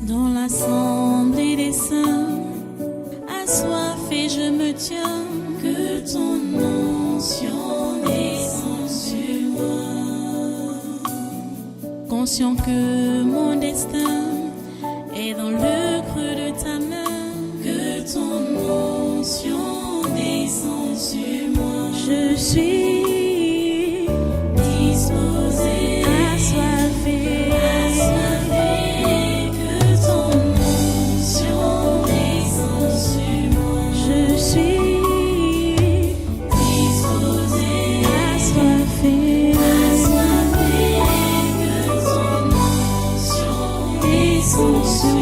Dans l'assemblée des saints, assoiffé je me tiens, que ton onction descende sur moi. Conscient que mon destin est dans le creux de ta main, que ton onction descende sur moi. Je suis disposé, assoiffé, que ton onction descende sur moi. Je suis disposé, assoiffé, que ton onction descende sur moi.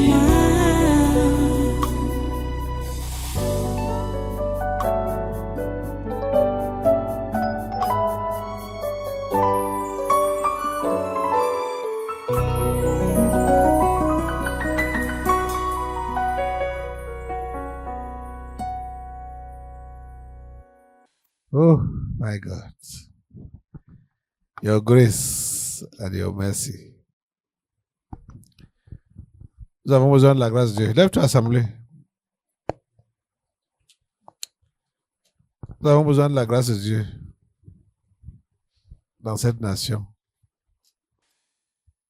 Oh my God. Your grace and your mercy. Nous avons besoin de la grâce de Dieu. Lève-toi, assemblée. Nous avons besoin de la grâce de Dieu dans cette nation.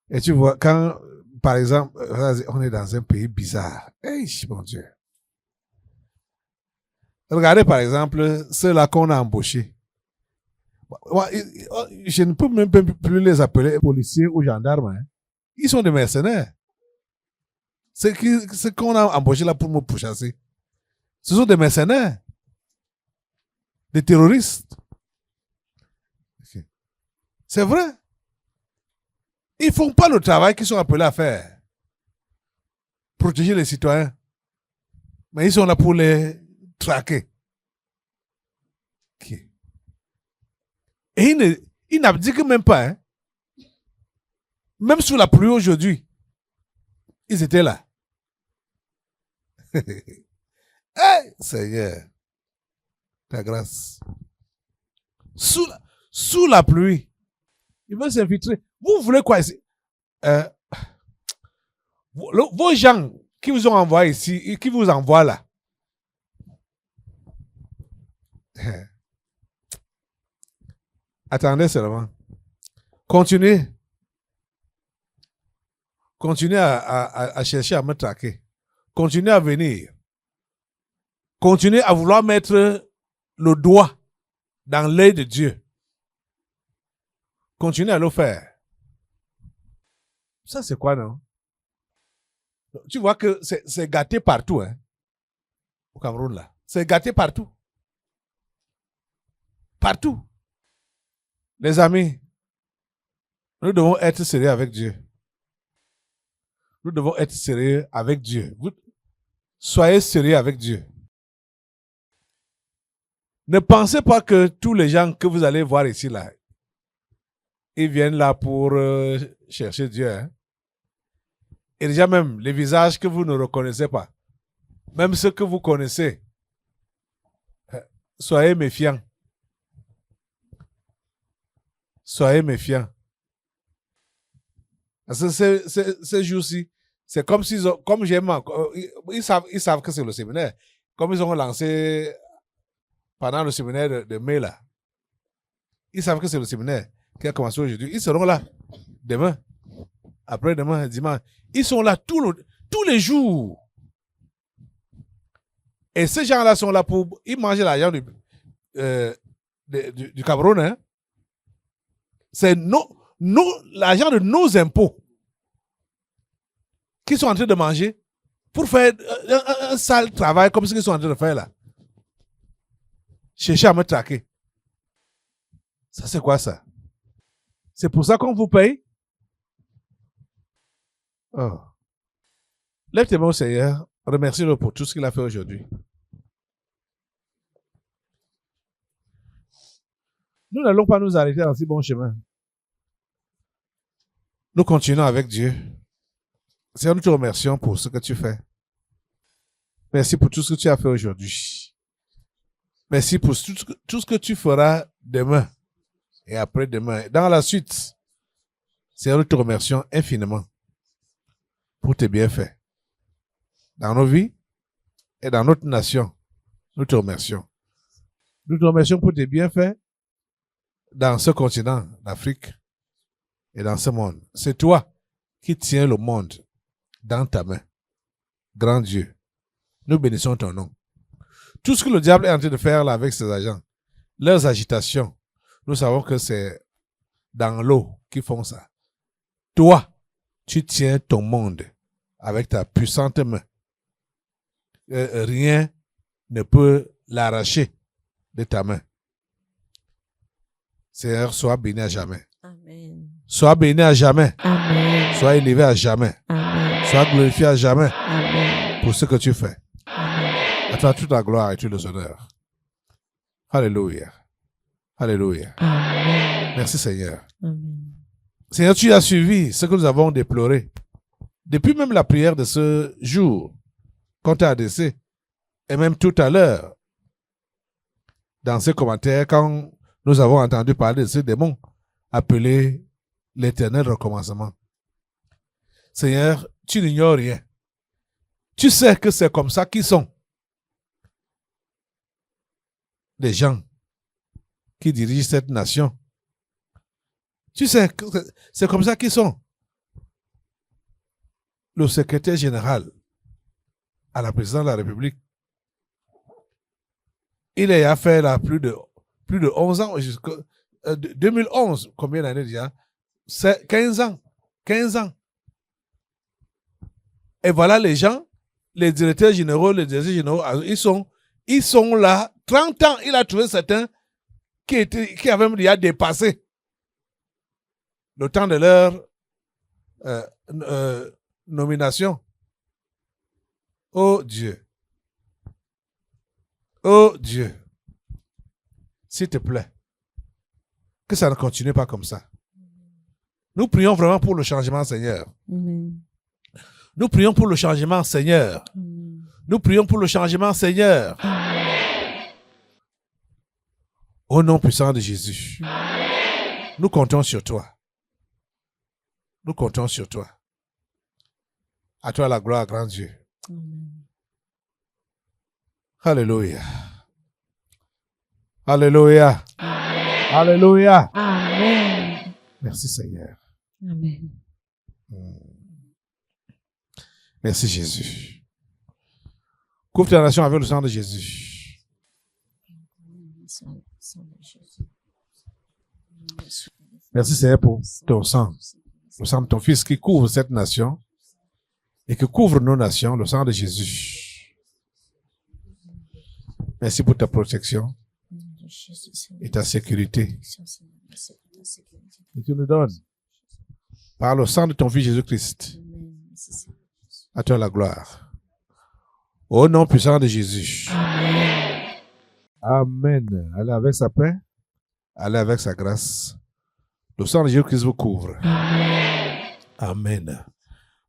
Et tu vois, quand, par exemple, on est dans un pays bizarre, hey, mon Dieu. Regardez, par exemple, ceux-là qu'on a embauchés. Je ne peux même plus les appeler policiers ou gendarmes. Hein. Ils sont des mercenaires. Ce qu'on a embauché là pour me pourchasser, ce sont des mercenaires. Des terroristes. Okay. C'est vrai. Ils ne font pas le travail qu'ils sont appelés à faire. Protéger les citoyens. Mais ils sont là pour les traquer. Okay. Et ils n'abdiquent même pas. Hein. Même sous la pluie aujourd'hui, ils étaient là. Hey, Seigneur, ta grâce. Sous la pluie, ils veulent s'infiltrer. Vous voulez quoi ici? Vos gens qui vous ont envoyé ici, qui vous envoient là, attendez seulement. Continuez. Continuez à chercher à me traquer. Continuez à venir. Continuez à vouloir mettre le doigt dans l'œil de Dieu. Continuez à le faire. Ça, c'est quoi, non? Tu vois que c'est gâté partout, hein? Au Cameroun, là. C'est gâté partout. Partout. Les amis, nous devons être sérieux avec Dieu. Nous devons être sérieux avec Dieu. Soyez sérieux avec Dieu. Ne pensez pas que tous les gens que vous allez voir ici, là, ils viennent là pour chercher Dieu. Hein? Et déjà même, les visages que vous ne reconnaissez pas, même ceux que vous connaissez, soyez méfiants. Soyez méfiants. Parce que ces jours-ci, c'est comme s'ils ont, comme j'aime, ils savent que c'est le séminaire. Comme ils ont lancé pendant le séminaire de mai là. Ils savent que c'est le séminaire qui a commencé aujourd'hui. Ils seront là demain, après-demain, dimanche. Ils sont là tous les jours. Et ces gens-là sont là pour... Ils mangent l'argent du Cameroun. Hein? C'est l'argent de nos impôts qu'ils sont en train de manger pour faire un sale travail comme ce qu'ils sont en train de faire là. Chercher à me traquer. Ça, c'est quoi ça? C'est pour ça qu'on vous paye? Oh. Lève tes mains au Seigneur. Remercie-le pour tout ce qu'il a fait aujourd'hui. Nous n'allons pas nous arrêter dans ce bon chemin. Nous continuons avec Dieu. Seigneur, nous te remercions pour ce que tu fais. Merci pour tout ce que tu as fait aujourd'hui. Merci pour tout ce que tu feras demain et après-demain. Dans la suite, Seigneur, nous te remercions infiniment pour tes bienfaits. dans nos vies et dans notre nation. Nous te remercions. Nous te remercions pour tes bienfaits dans ce continent d'Afrique et dans ce monde. C'est toi qui tiens le monde dans ta main. Grand Dieu, nous bénissons ton nom. Tout ce que le diable est en train de faire là avec ses agents, leurs agitations, nous savons que c'est dans l'eau qu'ils font ça. Toi, tu tiens ton monde avec ta puissante main. Rien ne peut l'arracher de ta main. Seigneur, sois béni à jamais. Amen. Sois béni à jamais. Amen. Sois élevé à jamais. Amen. Sois glorifié à jamais Amen. pour ce que tu fais. Amen. À toi toute la gloire et tout les honneurs. Alléluia. Alléluia. Amen. Merci Seigneur. Amen. Seigneur, tu as suivi ce que nous avons déploré. Depuis même la prière de ce jour, qu'on t'a adressé, et même tout à l'heure, dans ces commentaires, quand nous avons entendu parler de ce démon appelé l'éternel recommencement. Seigneur, tu n'ignores rien. Tu sais que c'est comme ça qu'ils sont. Les gens qui dirigent cette nation. Tu sais que c'est comme ça qu'ils sont. Le secrétaire général à la présidence de la République, il a fait là plus de 11 ans, jusqu'à 2011, combien d'années déjà? C'est 15 ans. 15 ans. Et voilà les gens, les directeurs généraux, ils sont là. 30 ans, il a trouvé certains qui avaient déjà dépassé le temps de leur nomination. Oh Dieu. Oh Dieu. S'il te plaît, que ça ne continue pas comme ça. Nous prions vraiment pour le changement, Seigneur. Amen. Nous prions pour le changement, Seigneur. Amen. Nous prions pour le changement, Seigneur. Amen. Au nom puissant de Jésus, nous comptons sur toi. Nous comptons sur toi. À toi la gloire, grand Dieu. Amen. Alléluia. Alléluia. Amen. Alléluia. Amen. Merci Seigneur. Amen. Merci Jésus. Couvre ta nation avec le sang de Jésus. Merci Seigneur pour ton sang. Le sang de ton Fils qui couvre cette nation et qui couvre nos nations, le sang de Jésus. Merci pour ta protection et ta sécurité que tu nous donnes par le sang de ton Fils Jésus-Christ. À toi la gloire. Au nom puissant de Jésus. Amen. Amen. Allez avec sa paix. Allez avec sa grâce. Le sang de Jésus-Christ vous couvre. Amen. Amen.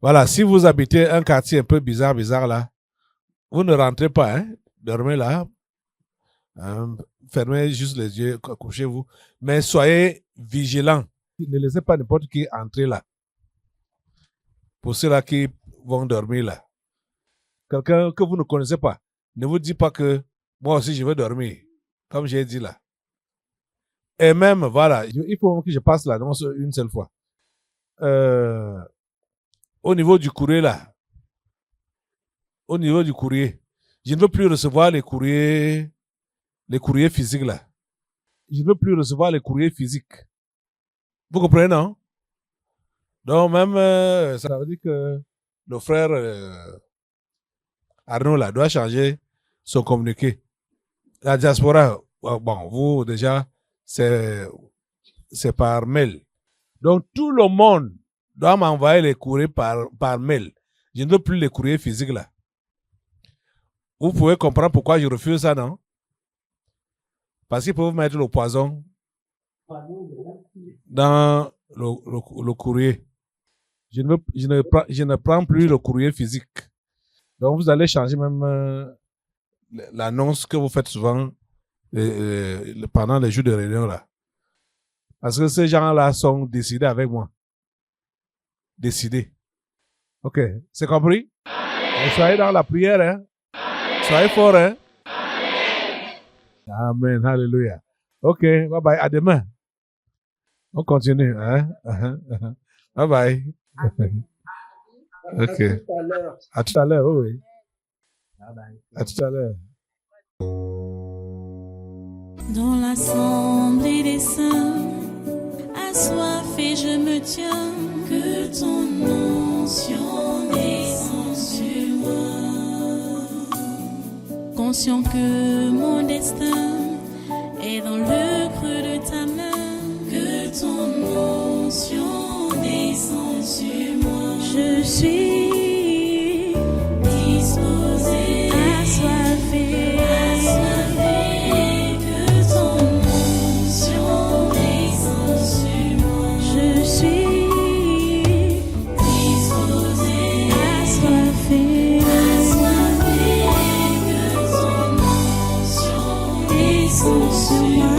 Voilà, si vous habitez un quartier un peu bizarre là, vous ne rentrez pas, hein? Dormez là. Fermez juste les yeux, couchez-vous. Mais soyez vigilants. Ne laissez pas n'importe qui entrer là. Pour ceux-là qui vont dormir là. Quelqu'un que vous ne connaissez pas, ne vous dites pas que moi aussi je veux dormir, comme j'ai dit là. Et même, voilà, il faut que je passe là une seule fois. Au niveau du courrier là, au niveau du courrier, je ne veux plus recevoir les courriers physiques là. Je ne veux plus recevoir les courriers physiques. Vous comprenez, non? Donc même, ça veut dire que le frère Arnaud là doit changer son communiqué. La diaspora, bon, vous déjà, c'est par mail. Donc tout le monde doit m'envoyer les courriers par mail. Je ne veux plus les courriers physiques là. Vous pouvez comprendre pourquoi je refuse ça, non? Parce qu'ils peuvent mettre le poison dans le courrier. Je ne prends plus le courrier physique. Donc vous allez changer même l'annonce que vous faites souvent pendant les jours de réunion là. Parce que ces gens-là sont décidés avec moi. Décidés. Ok, c'est compris? Et soyez dans la prière, hein. Soyez fort, hein. Amen. Alléluia. OK, bye bye. À demain. On continue, hein. Bye bye. OK. À tout à l'heure, oui. À tout à l'heure. Dans l'assemblée des saints, assoiffé je me tiens, que ton onction descende sur moi. Conscient que mon destin est dans le creux de ta main, que ton onction descende sur moi. Je suis disposé, assoiffé, que ton onction descende sur moi. Je suis disposé, assoiffé, que ton onction descende sur moi.